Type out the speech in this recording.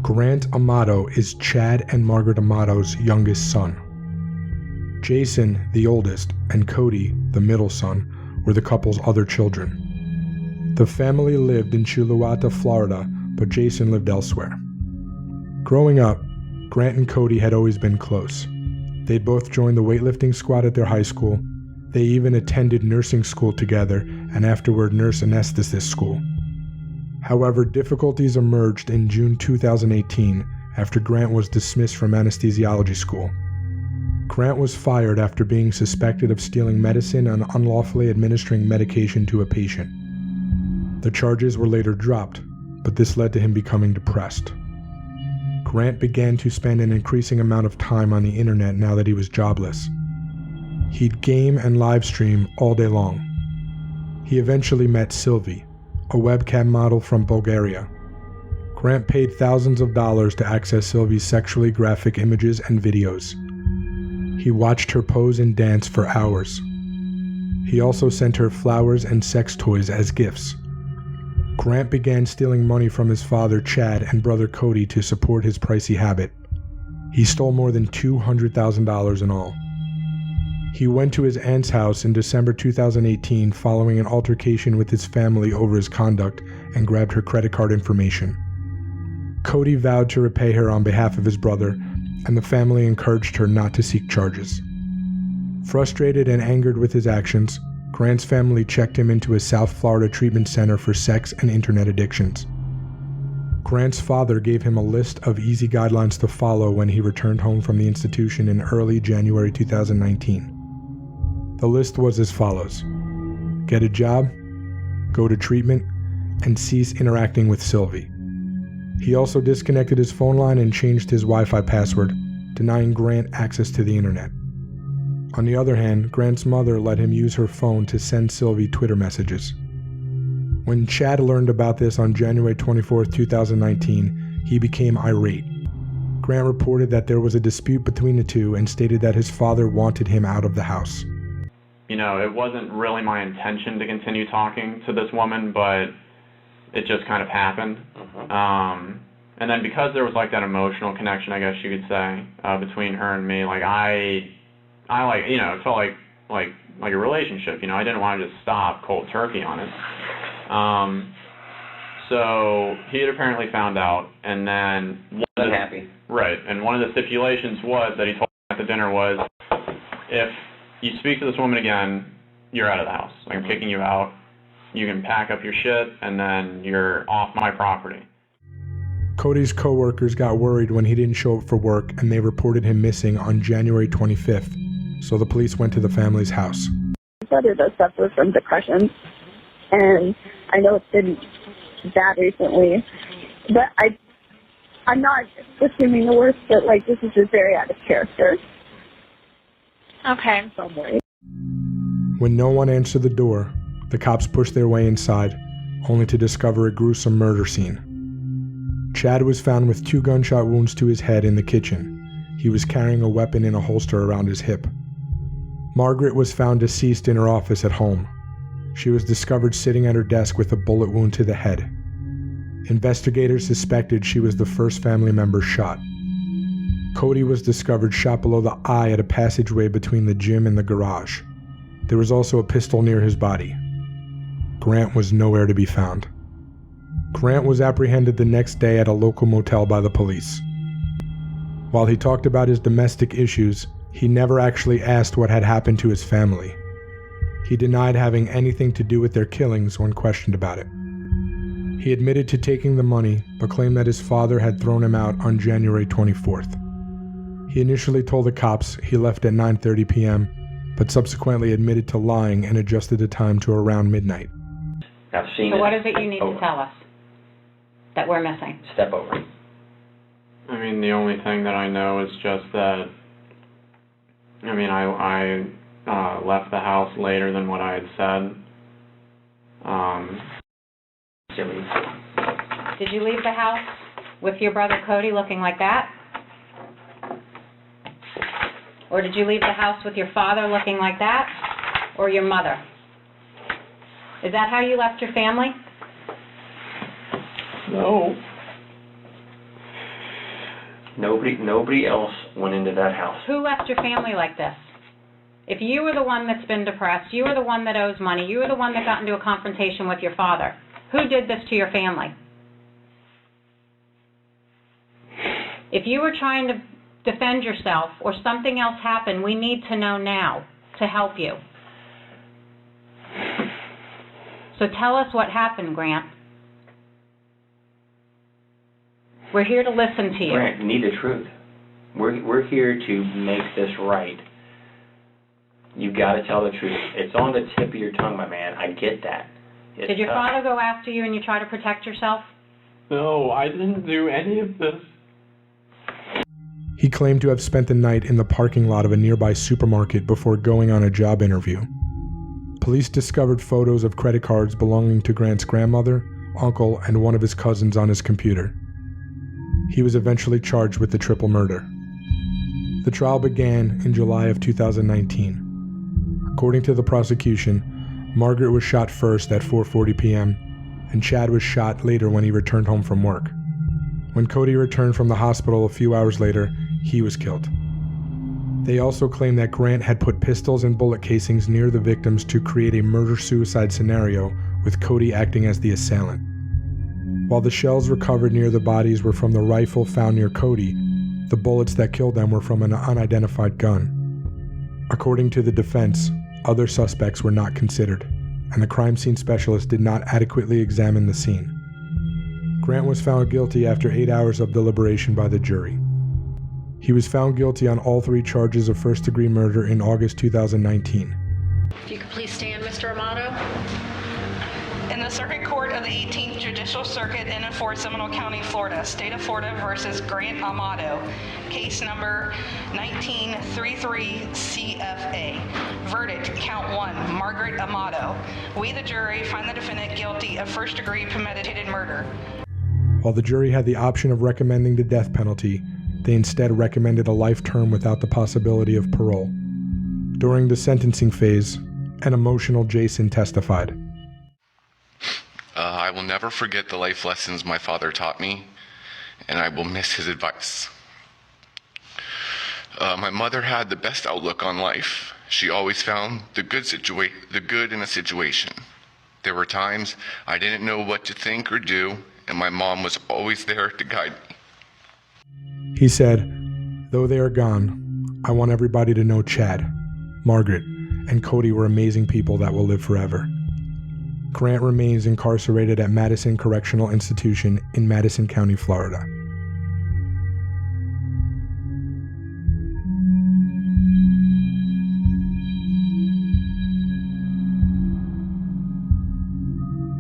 Grant Amato is Chad and Margaret Amato's youngest son. Jason, the oldest, and Cody, the middle son, were the couple's other children. The family lived in Chilliwack, Florida, but Jason lived elsewhere. Growing up, Grant and Cody had always been close. They'd both joined the weightlifting squad at their high school. They even attended nursing school together and afterward nurse anesthetist school. However, difficulties emerged in June 2018 after Grant was dismissed from anesthesiology school. Grant was fired after being suspected of stealing medicine and unlawfully administering medication to a patient. The charges were later dropped, but this led to him becoming depressed. Grant began to spend an increasing amount of time on the internet now that he was jobless. He'd game and live stream all day long. He eventually met Sylvie, a webcam model from Bulgaria. Grant paid thousands of dollars to access Sylvie's sexually graphic images and videos. He watched her pose and dance for hours. He also sent her flowers and sex toys as gifts. Grant began stealing money from his father Chad and brother Cody to support his pricey habit. He stole more than $200,000 in all. He went to his aunt's house in December 2018 following an altercation with his family over his conduct and grabbed her credit card information. Cody vowed to repay her on behalf of his brother, and the family encouraged her not to seek charges. Frustrated and angered with his actions, Grant's family checked him into a South Florida treatment center for sex and internet addictions. Grant's father gave him a list of easy guidelines to follow when he returned home from the institution in early January 2019. The list was as follows: get a job, go to treatment, and cease interacting with Sylvie. He also disconnected his phone line and changed his Wi-Fi password, denying Grant access to the internet. On the other hand, Grant's mother let him use her phone to send Sylvie Twitter messages. When Chad learned about this on January 24, 2019, he became irate. Grant reported that there was a dispute between the two and stated that his father wanted him out of the house. You know, it wasn't really my intention to continue talking to this woman, but it just kind of happened. And then because there was like that emotional connection, I guess you could say, between her and me, like I like, you know, it felt like a relationship, you know. I didn't want to just stop cold turkey on it. So he had apparently found out, and then unhappy. Right, and one of the stipulations was that he told me at the dinner was, if you speak to this woman again, you're out of the house. Like, I'm kicking you out. You can pack up your shit, and then you're off my property. Cody's co-workers got worried when he didn't show up for work, and they reported him missing on January 25th, so the police went to the family's house. My brother does suffer from depression, and I know it's been bad recently, but I'm not assuming the worst, but like, this is just very out of character. Okay. When no one answered the door, the cops pushed their way inside, only to discover a gruesome murder scene. Chad was found with 2 gunshot wounds to his head in the kitchen. He was carrying a weapon in a holster around his hip. Margaret was found deceased in her office at home. She was discovered sitting at her desk with a bullet wound to the head. Investigators suspected she was the first family member shot. Cody was discovered shot below the eye at a passageway between the gym and the garage. There was also a pistol near his body. Grant was nowhere to be found. Grant was apprehended the next day at a local motel by the police. While he talked about his domestic issues, he never actually asked what had happened to his family. He denied having anything to do with their killings when questioned about it. He admitted to taking the money, but claimed that his father had thrown him out on January 24th. He initially told the cops he left at 9:30 p.m., but subsequently admitted to lying and adjusted the time to around midnight. I've seen So it. what is it you need to tell us that we're missing? Step over. I mean, the only thing that I know is just that, I mean, I left the house later than what I had said. Silly. Did you leave the house with your brother Cody looking like that? Or did you leave the house with your father looking like that? Or your mother? Is that how you left your family? No. Nobody else went into that house. Who left your family like this? If you were the one that's been depressed, you were the one that owes money, you were the one that got into a confrontation with your father, who did this to your family? If you were trying to defend yourself or something else happened, we need to know now to help you. So tell us what happened, Grant. We're here to listen to you. Grant, you need the truth. We're here to make this right. You got to tell the truth. It's on the tip of your tongue, my man. I get that. It's Did your tough. father go after you and you try to protect yourself? No, I didn't do any of this. He claimed to have spent the night in the parking lot of a nearby supermarket before going on a job interview. Police discovered photos of credit cards belonging to Grant's grandmother, uncle, and one of his cousins on his computer. He was eventually charged with the triple murder. The trial began in July of 2019. According to the prosecution, Margaret was shot first at 4:40 p.m., and Chad was shot later when he returned home from work. When Cody returned from the hospital a few hours later, he was killed. They also claimed that Grant had put pistols and bullet casings near the victims to create a murder-suicide scenario, with Cody acting as the assailant. While the shells recovered near the bodies were from the rifle found near Cody, the bullets that killed them were from an unidentified gun. According to the defense, other suspects were not considered, and the crime scene specialist did not adequately examine the scene. Grant was found guilty after 8 hours of deliberation by the jury. He was found guilty on all 3 charges of first-degree murder in August 2019. If you could please stand, Mr. Amato. In the Circuit Court of the 18th Judicial Circuit in and for Seminole County, Florida, State of Florida versus Grant Amato, case number 1933 CFA. Verdict, count 1, Margaret Amato. We, the jury, find the defendant guilty of first-degree premeditated murder. While the jury had the option of recommending the death penalty, they instead recommended a life term without the possibility of parole. During the sentencing phase, an emotional Jason testified. I will never forget the life lessons my father taught me, and I will miss his advice. My mother had the best outlook on life. She always found the good in a situation. There were times I didn't know what to think or do, and my mom was always there to guide me. He said, "Though they are gone, I want everybody to know Chad, Margaret, and Cody were amazing people that will live forever." Grant remains incarcerated at Madison Correctional Institution in Madison County, Florida.